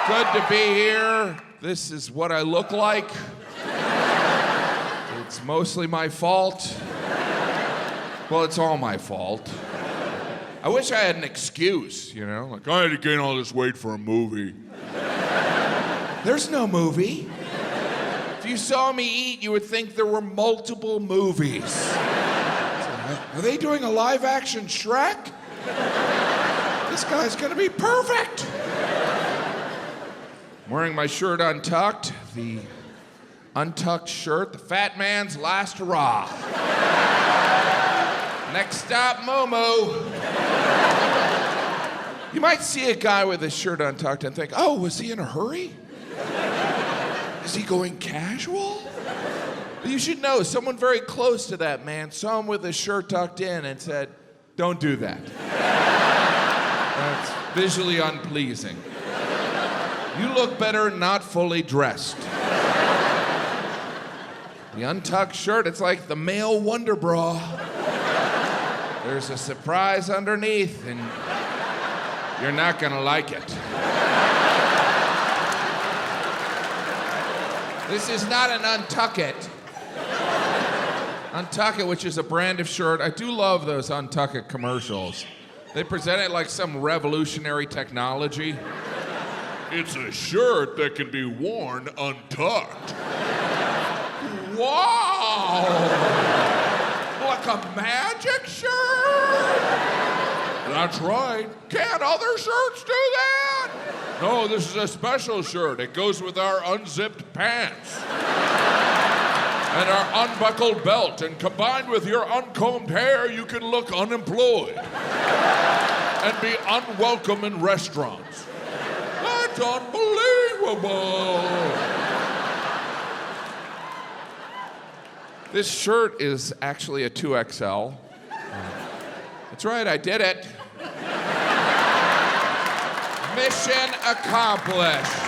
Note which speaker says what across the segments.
Speaker 1: Good to be here. This is what I look like. It's mostly my fault. Well, it's all my fault. I wish I had an excuse, you know? Like, I had to gain all this weight for a movie. There's no movie. If you saw me eat, you would think there were multiple movies. Are they doing a live-action Shrek? This guy's gonna be perfect. I'm wearing my shirt untucked, the untucked shirt, the fat man's last hurrah. Next stop, Momo. You might see a guy with his shirt untucked and think, oh, was he in a hurry? Is he going casual? But you should know, someone very close to that man saw him with his shirt tucked in and said, don't do that. That's visually unpleasing. You look better not fully dressed. The untucked shirt, it's like the male Wonder Bra. There's a surprise underneath, and you're not gonna like it. This is not an UNTUCKit. UNTUCKit, which is a brand of shirt. I do love those UNTUCKit commercials. They present it like some revolutionary technology. It's a shirt that can be worn untucked. Wow! Like a magic shirt? That's right. Can't other shirts do that? No, this is a special shirt. It goes with our unzipped pants and our unbuckled belt. And combined with your uncombed hair, you can look unemployed and be unwelcome in restaurants. That's unbelievable. This shirt is actually a 2XL. That's right, I did it. Mission accomplished.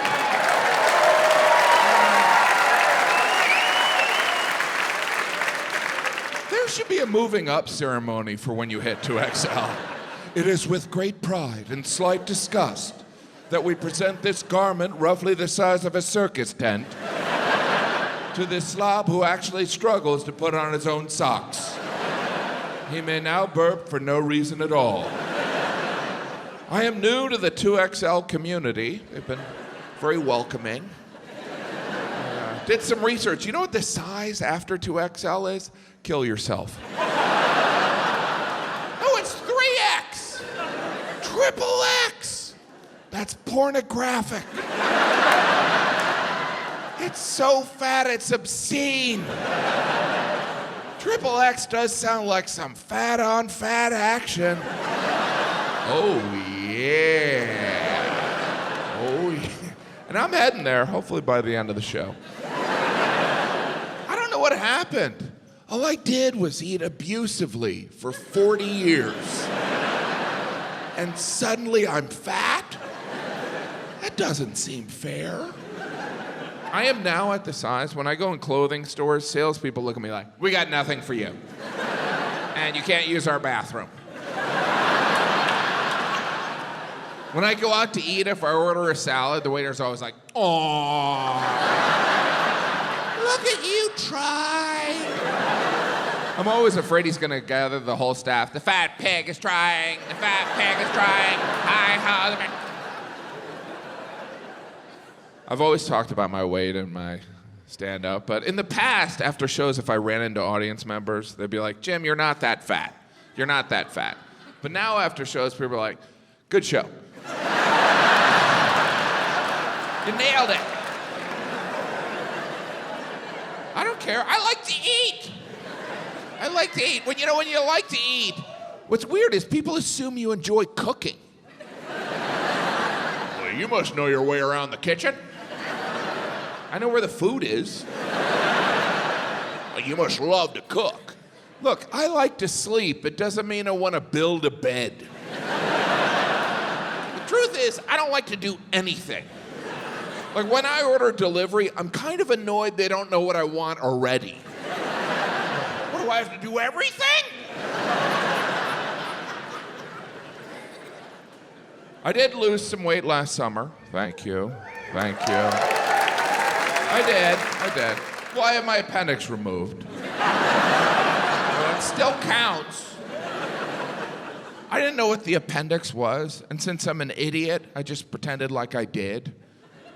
Speaker 1: There should be a moving up ceremony for when you hit 2XL. It is with great pride and slight disgust that we present this garment, roughly the size of a circus tent, to this slob who actually struggles to put on his own socks. He may now burp for no reason at all. I am new to the 2XL community. They've been very welcoming. Did some research. You know what the size after 2XL is? Kill yourself. No, it's 3X. Triple X. That's pornographic. It's so fat, it's obscene. Triple X does sound like some fat-on-fat action. Oh, yeah. Oh, yeah. And I'm heading there, hopefully by the end of the show. I don't know what happened. All I did was eat abusively for 40 years. And suddenly I'm fat? That doesn't seem fair. I am now at the size, when I go in clothing stores, salespeople look at me like, we got nothing for you. And you can't use our bathroom. When I go out to eat, if I order a salad, the waiter's always like, "Aww, look at you try." I'm always afraid he's gonna gather the whole staff. The fat pig is trying. The fat pig is trying. Hi, husband. I've always talked about my weight and my stand-up, but in the past, after shows, if I ran into audience members, they'd be like, Jim, you're not that fat. You're not that fat. But now after shows, people are like, good show. You nailed it. I don't care. I like to eat. I like to eat. When you like to eat, what's weird is people assume you enjoy cooking. Well, you must know your way around the kitchen. I know where the food is. Well, you must love to cook. Look, I like to sleep. It doesn't mean I want to build a bed. The truth is, I don't like to do anything. Like when I order delivery, I'm kind of annoyed they don't know what I want already. What, do I have to do everything? I did lose some weight last summer. Thank you. Thank you. I did. Well, I had my appendix removed. Well, it still counts. I didn't know what the appendix was, and since I'm an idiot, I just pretended like I did.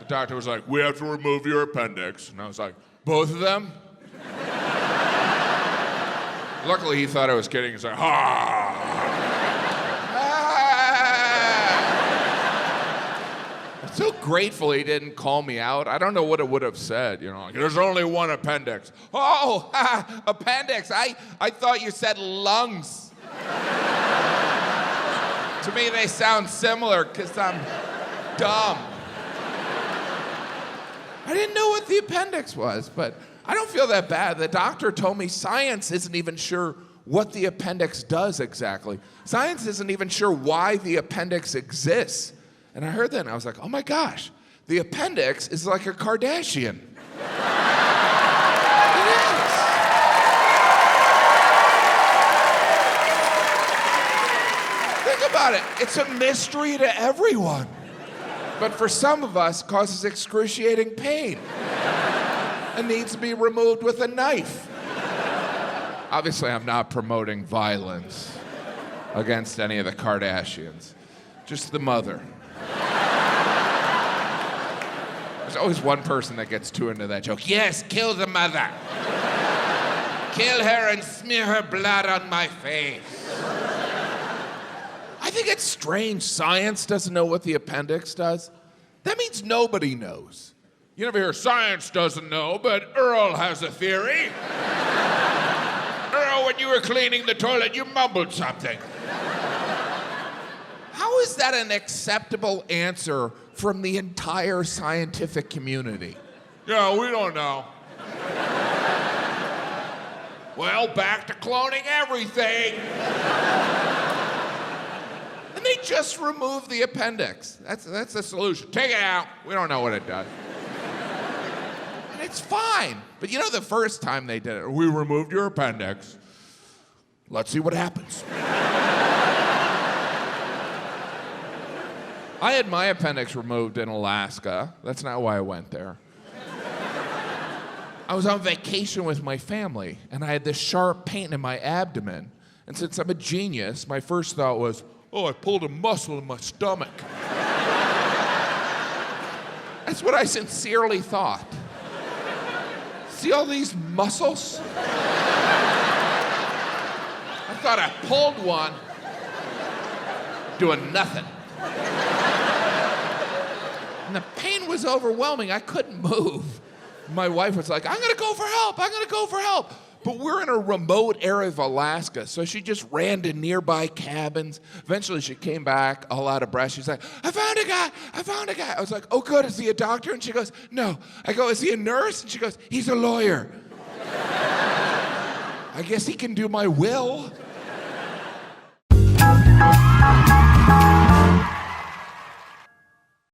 Speaker 1: The doctor was like, "We have to remove your appendix." And I was like, "Both of them?" Luckily, he thought I was kidding. He's like, "Ha!" I'm so grateful he didn't call me out. I don't know what it would have said, like, "There's only one appendix." "Oh, appendix. I thought you said lungs." To me, they sound similar because I'm dumb. I didn't know what the appendix was, but I don't feel that bad. The doctor told me science isn't even sure what the appendix does exactly. Science isn't even sure why the appendix exists. And I heard that and I was like, oh my gosh, the appendix is like a Kardashian. It is. Think about it. It's a mystery to everyone. But for some of us, causes excruciating pain and needs to be removed with a knife. Obviously, I'm not promoting violence against any of the Kardashians, just the mother. There's always one person that gets too into that joke. Yes, kill the mother. Kill her and smear her blood on my face. I think it's strange science doesn't know what the appendix does. That means nobody knows. You never hear science doesn't know, but Earl has a theory. Earl, when you were cleaning the toilet, you mumbled something. How is that an acceptable answer from the entire scientific community? Yeah, we don't know. Well, back to cloning everything. And they just removed the appendix. That's the solution. Take it out. We don't know what it does. And it's fine. But the first time they did it, we removed your appendix. Let's see what happens. I had my appendix removed in Alaska. That's not why I went there. I was on vacation with my family, and I had this sharp pain in my abdomen. And since I'm a genius, my first thought was, oh, I pulled a muscle in my stomach. That's what I sincerely thought. See all these muscles? I thought I pulled one, doing nothing. And the pain was overwhelming. I couldn't move. My wife was like, I'm gonna go for help. But we're in a remote area of Alaska, so she just ran to nearby cabins. Eventually she came back all out of breath. She's like, I found a guy. I was like, oh good, is he a doctor? And she goes, no. I go, is he a nurse? And she goes, he's a lawyer. I guess he can do my will.